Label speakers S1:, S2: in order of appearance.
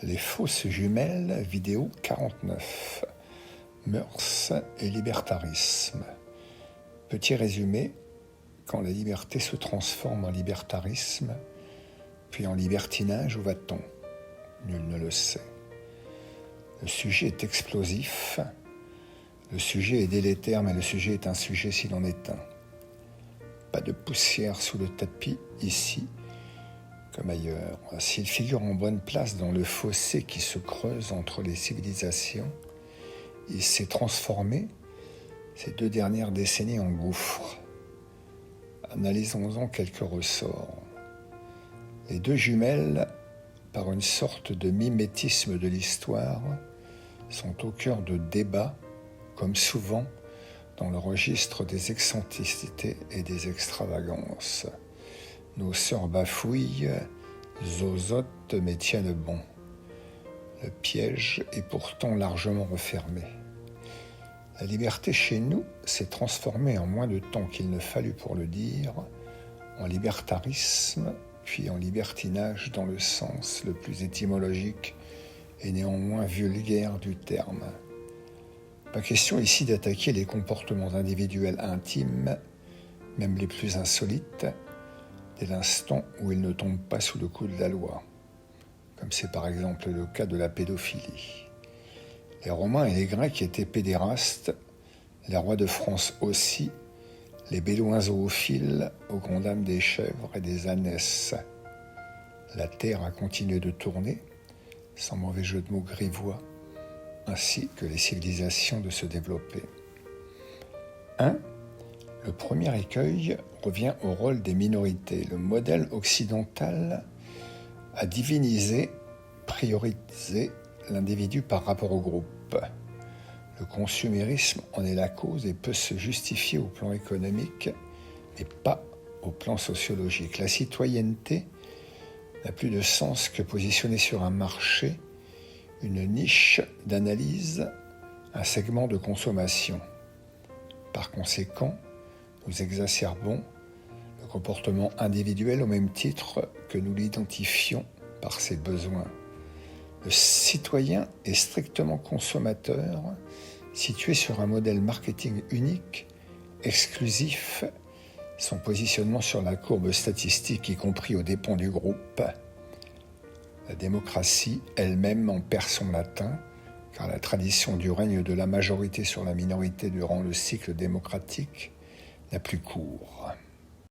S1: Les fausses jumelles, vidéo 49. Mœurs et libertarisme. Petit résumé, quand la liberté se transforme en libertarisme, puis en libertinage, où va-t-on ? Nul ne le sait. Le sujet est explosif, le sujet est délétère, mais le sujet est un sujet s'il en est un. Pas de poussière sous le tapis, ici, comme ailleurs. S'il figure en bonne place dans le fossé qui se creuse entre les civilisations, il s'est transformé ces 2 dernières décennies en gouffre. Analysons-en quelques ressorts. Les 2 jumelles, par une sorte de mimétisme de l'histoire, sont au cœur de débats, comme souvent dans le registre des excentricités et des extravagances. Nos sœurs bafouillent, zozotent, mais tiennent bon. Le piège est pourtant largement refermé. La liberté chez nous s'est transformée en moins de temps qu'il ne fallut pour le dire, en libertarisme, puis en libertinage dans le sens le plus étymologique et néanmoins vulgaire du terme. Pas question ici d'attaquer les comportements individuels intimes, même les plus insolites, dès l'instant où ils ne tombent pas sous le coup de la loi, comme c'est par exemple le cas de la pédophilie. Les Romains et les Grecs étaient pédérastes, les rois de France aussi, les Bédouins zoophiles aux grandes dames des chèvres et des ânesses. La terre a continué de tourner, sans mauvais jeu de mots grivois, ainsi que les civilisations de se développer. 1. Le premier écueil revient au rôle des minorités. Le modèle occidental a divinisé, priorisé l'individu par rapport au groupe. Le consumérisme en est la cause et peut se justifier au plan économique, mais pas au plan sociologique. La citoyenneté n'a plus de sens que positionnée sur un marché, une niche d'analyse, un segment de consommation. Par conséquent, nous exacerbons le comportement individuel au même titre que nous l'identifions par ses besoins. Le citoyen est strictement consommateur, situé sur un modèle marketing unique, exclusif, son positionnement sur la courbe statistique, y compris aux dépens du groupe. La démocratie elle-même en perd son latin, car la tradition du règne de la majorité sur la minorité durant le cycle démocratique n'a plus cours.